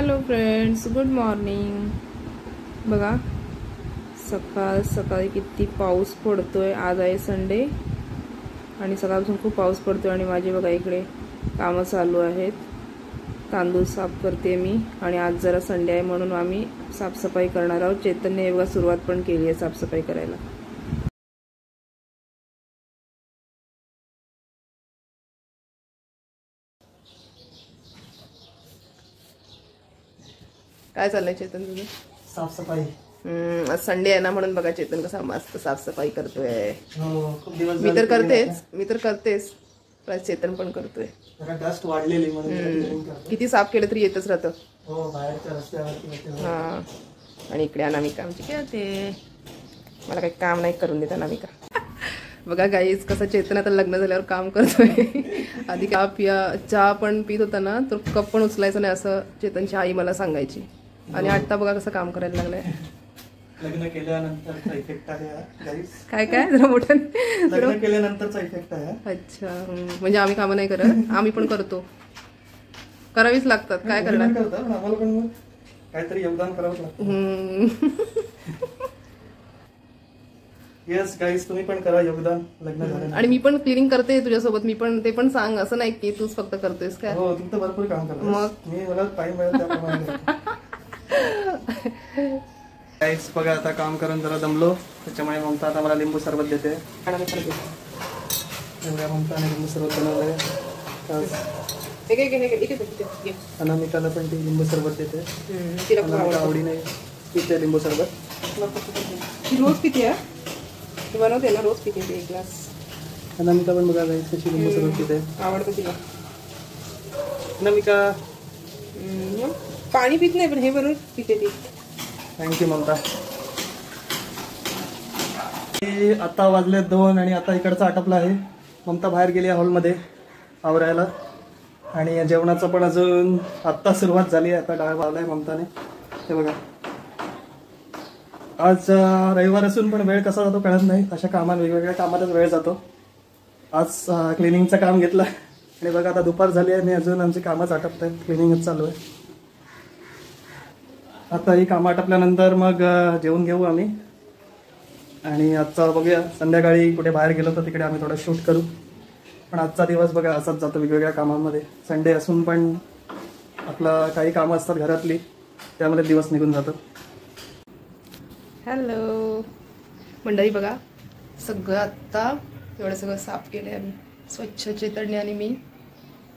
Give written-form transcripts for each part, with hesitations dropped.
Hello friends, good morning. बघा सकाळी किती पाऊस पडतोय. आज आहे संडे आणि सकाळपासून खूप पाऊस पडतोय आणि माझे बघा इकडे कामं चालू आहेत. तांदूळ साफ करते मी आणि आज जरा संडे आहे म्हणून आम्ही साफसफाई करणार आहोत. चेतनने बघा सुरुवात पण केली आहे साफसफाई करायला. काय चाललंय चेतन तुझं? साफसफाई. आज संडे आहे ना म्हणून बघा चेतन कसा मस्त साफसफाई करतोय. खूप दिवस मी तर करतेच प्लस चेतन पण करतोय. डस्ट वाढलेली म्हणून किती साफ केलं तरी येतच राहतं. हो, बाहेरच्या रस्त्यावरती. हा, आणि इकडे अनामिका आमची खेळते. मला काही काम नाही करून देत अनामिका. बघा गाईज कसं चेतन आता लग्न झाल्यावर काम करतोय. आधी चहा पण पित होता ना तर कप पण उचलायचं नाही असं चेतनची आई मला सांगायची. आणि आता बघा कसं काम करायला लागलंय. लग्न केल्यानंतरचा इफेक्ट आहे गाईस. काय जरा मोठं. लग्न केल्यानंतरचा इफेक्ट आहे. अच्छा, म्हणजे आम्ही कामं नाही करत, आम्ही पण करतो. करावीच लागतात, काय करणार. आम्हाला पण काहीतरी योगदान करावंच लागतं. येस गाईस, तुम्ही पण करा योगदान लग्न झालं. आणि मी पण क्लिनिंग करते तुझ्यासोबत. मी पण ते पण सांग, असं नाही की तूच फक्त करतोयस काय. हो, तुम्ही तर भरपूर काम करता. मग मी मला टाइम मिळेल त्याप्रमाणे. गाईस बघा आता काम करून जरा दमलो, त्याच्यामुळे ममता आता मला लिंबू सरबत देते. एवढ्या ममताने लिंबू सरबत बनवलंय. अनामिकाला पण ती लिंबू सरबत देते. आवडीने पिते लिंबू सरबत. रोज पिते बनवते ना, रोज पिते एक ग्लास. अनामिका पण बघा गाईस कशी लिंबू सरबत पिते. आवडतं तिला. अनामिका पाणी पित नाही पण हे बरोबर पिते ती. थँक्यू ममता. आता वाजले 2 आणि आता इकडचा आटपला आहे. ममता बाहेर गेली हॉलमध्ये आवरायला आणि जेवणाचं पण अजून आत्ता सुरुवात झाली आहे. आता डाळ वाढलाय ममताने. ते बघा आज रविवार असून पण वेळ कसा जातो कळत नाही. अशा कामात वेगवेगळ्या कामातच वेळ जातो. आज क्लिनिंगचं काम घेतलं आणि बघा आता दुपार झाली आहे आणि अजून आमची कामच आटपत आहेत. क्लिनिंगच चालू आहे. आता ही कामं आटपल्यानंतर मग जेवून घेऊ आम्ही आणि आजचा बघूया संध्याकाळी कुठे बाहेर गेलो तर तिकडे आम्ही थोडं शूट करू. पण आजचा दिवस बघा असाच जातो वेगवेगळ्या कामांमध्ये. संडे असून पण आपलं काही कामं असतात घरातली, त्यामध्ये दिवस निघून जातो. हॅलो मंडळी, बघा सगळं आत्ता एवढं सगळं साफ केलं आहे आम्ही स्वच्छ चेतनने आणि मी.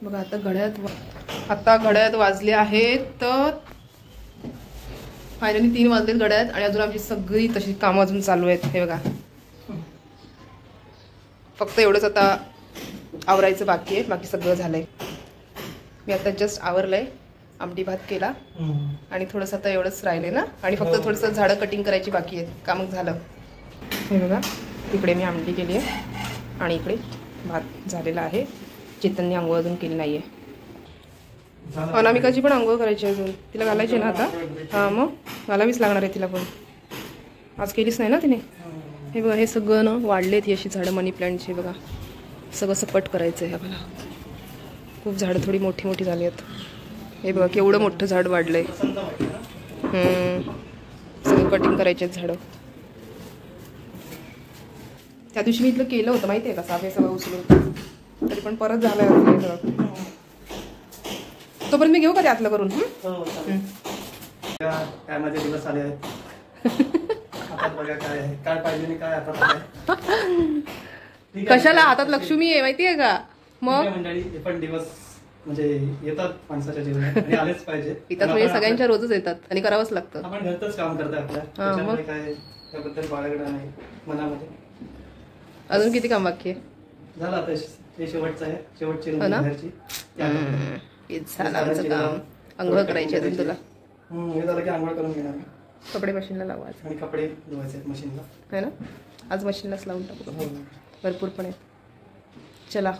बघा आता घड्याळात वाजले आहेत तर फायनली 3 वाजलेत घड्याळात आणि अजून आमची सगळी तशी कामं अजून चालू आहेत. हे बघा फक्त एवढंच आता आवरायचं बाकी आहे, बाकी सगळं झालंय. मी आता जस्ट आवरलंय, आमटी भात केला आणि थोडंसं आता एवढंच राहिले ना. आणि फक्त थोडंसं झाडं कटिंग करायची बाकी आहेत, काम झालं. हे बघा तिकडे मी आमटी केली आहे आणि इकडे भात झालेला आहे. चेतनने आंघोळ अजून केली नाही आहे. अनामिकाची पण आंघोळ करायची अजून, तिला घालायची ना आता. हां, मग घालावीच लागणार आहे तिला पण. आज केलीच नाही ना तिने. हे बघा हे सगळं ना वाढलेत ही अशी झाडं मनी प्लॅन्टची. बघा सगळं सपट करायचं आहे आम्हाला. खूप झाडं थोडी मोठी मोठी झाली आहेत. हे बघा केवढं मोठं झाड वाढलंय. सगळं कटिंग करायचे आहेत झाडं. त्या दिवशी मी इथलं केलं होतं माहिती आहे का, साफ हे सगळं उचलून, तरी पण परत झालंय सगळं. तोपर्यंत मी घेऊ का ते आतलं करून? काय माझे दिवस आले आहेत. बघा काय पाहिजे काय आता कशाला हातात लक्ष्मी आहे माहितीये का. मग मंडळी हे पण दिवस म्हणजे येतात माणसाच्या जीवनात आणि आलेच पाहिजे. येतात म्हणजे सगळ्यांच्या रोजच येतात आणि करावंच लागतं. आपण घरचंच काम करतोय आपल्या, त्याच्यामुळे काय त्याबद्दल बाळगणं नाही मनामध्ये. अजून किती काम बाकी आहे? झालं आता हे शेवटचं आहे, शेवटची घरची. झालं आमचं काम. आंघोळ करायची अजून तुला. हे झालं की आंघोळ करून घेणार. कपडे मशीनला लावायचे आणि कपडे धुवायचे मशीनला. है ना, आज मशीनलाच लावून टाकू. भरपूर पण आहे. चला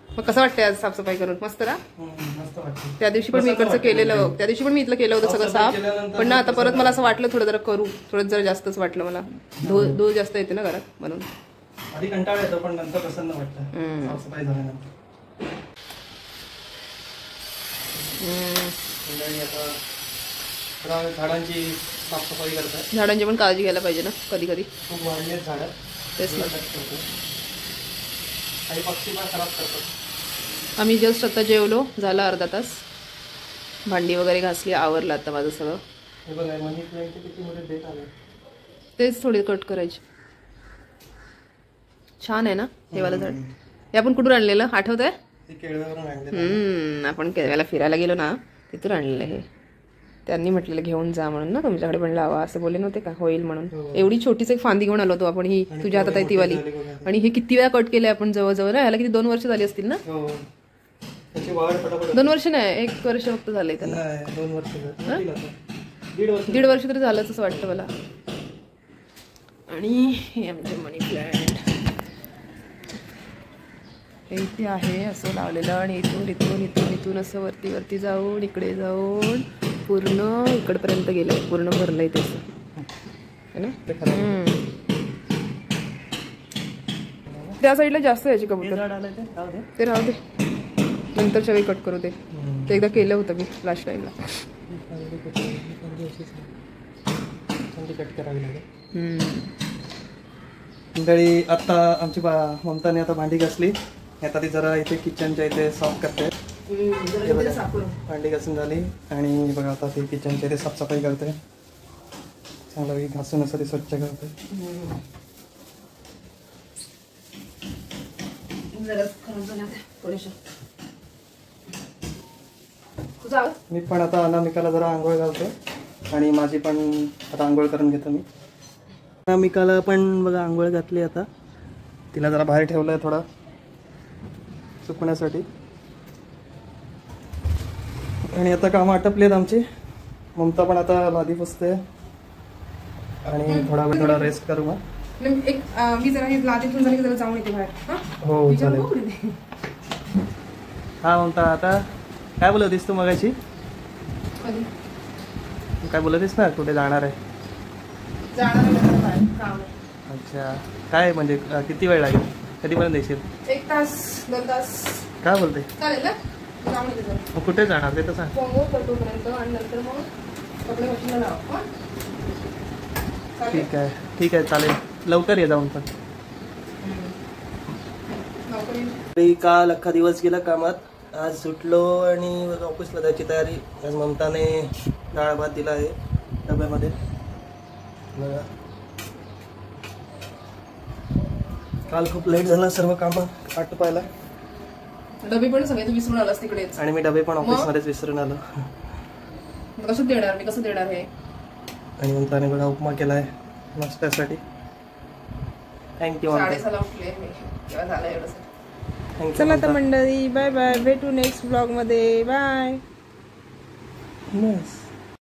मग कसं वाटतंय आज साफसफाई करून? मस्त ना. मस्त वाटतं. त्या दिवशी पण मी इकडचं केलेलं, त्या दिवशी पण मी इथलं केलं होतं सगळं साफ. पण ना आता परत मला असं वाटलं थोडं जरा करू, थोडं जरा जास्तच वाटलं मला. धूळ जास्त येते ना घरात म्हणून. आधी कंटाळा येतो पण नंतर प्रसन्न वाटतं साफसफाई झाल्यानंतर. मंडळी आता जरा झाडांची साफसफाई करतात. झाडांची पण काळजी घ्यायला पाहिजे ना कधी कधी. खूप वाढली आहेत झाडं. तेच ना. काही पक्षी पण खराब करतात. आम्ही जस्ट आता जेवलो, झाला अर्धा तास, भांडी वगैरे घासली, आवरलं आता माझं सगळं. हे बघा मनी प्लांटचे किती मोठे देठ आले. तेच थोडे कट करायचे. छान आहे ना हे वाला झाड. हे आपण कुठून आणलेलं आठवत आहे? ते केळव्यावरून आणले. आपण केळव्याला फिरायला गेलो ना, तिथून आणलेलं हे. त्यांनी म्हटलेलं घेऊन जा म्हणून ना, तुमच्याकडे पण लावा असं बोलले नव्हते का, होईल म्हणून. एवढी छोटीच एक फांदी घेऊन आलो होतो आपण, ही तुझ्या हातात आहे ती वाली. आणि हे किती वेळा कट केलंय आपण जवळजवळ ना, ह्याला किती 2 वर्ष झाली असतील ना? 2 वर्ष नाही, 1 वर्ष फक्त झालंय त्याला. 2 वर्ष 1.5 वर्ष तरी झालंच असं वाटतं मला. आणि हे आमचे मनी प्लांट हे इथे आहे असं लावलेलं. आणि इथून इथून इथून इथून असं वरती वरती जाऊन इकडे जाऊन पूर्ण इकडपर्यंत गेलंय, पूर्ण भरलंय ते है ना. त्या साईडला जास्त याची कबूतर. ते राहू दे, नंतरच्या वेळी कट करू दे. ते एकदा केलं होतं मी लास्ट टाइमला. कट करावी लागेल. मंडळी आता आमची ममताने आता भांडी घासली. आता ती जरा इथे किचनच्या इथे साफ करते. भांडी घासून झाली आणि बघा आता ती किचनच्या इथे साफसफाई करते. चांगलं घासून असं ते स्वच्छ करते. मी पण आता अनामिकाला जरा आंघोळ घालतो आणि माझी पण आता आंघोळ करून घेतो मी. अनामिकाला पण बघा आंघोळ घातली. आता तिला जरा बाहेर ठेवलंय थोडा सुकण्यासाठी. आणि आता कामं आटपली आहेत आमची. ममता पण आता लादी पुसते आणि थोडा रेस्ट करू. मग मी जरा हे लादीतून झाली जरा जाऊन येते बाहेर. हो चालेल. हा ममता आता काय बोलत होतीस तू मगाशी? काय बोलत आहेस ना, कुठे जाणार आहे? अच्छा, काय म्हणजे किती वेळ लागेल? कधीपर्यंत येशील? 1 तास 2 तास. काय बोलते? चालेल ना, मग कुठे जाणार ते तर सांग. आणि नंतर मग कपडे मशीनला लाव. ठीक आहे चालेल. लवकर ये जाऊन. पण काल अख्खा दिवस गेला कामात. आज सुटलो आणि ऑफिसला जायची तयारी. आज ममताने डाळ भात दिला आहे डब्यामध्ये. बघा काल खूप लेट झाला सर्व कामं आटपायला. डबे पण सगळे तू विसरून आलास तिकडेच. आणि मी डबे पण ऑफिसमध्येच विसरून आलो. कसं देणार हे. आणि ममताने बघा उपमा केलाय नाश्त्यासाठी. थँक्यू. 6:30 उठले मी, तेव्हा झालं एवढं. चला तर मंडळी, बाय बाय. भेटू नेक्स्ट ब्लॉग मध्ये. बाय.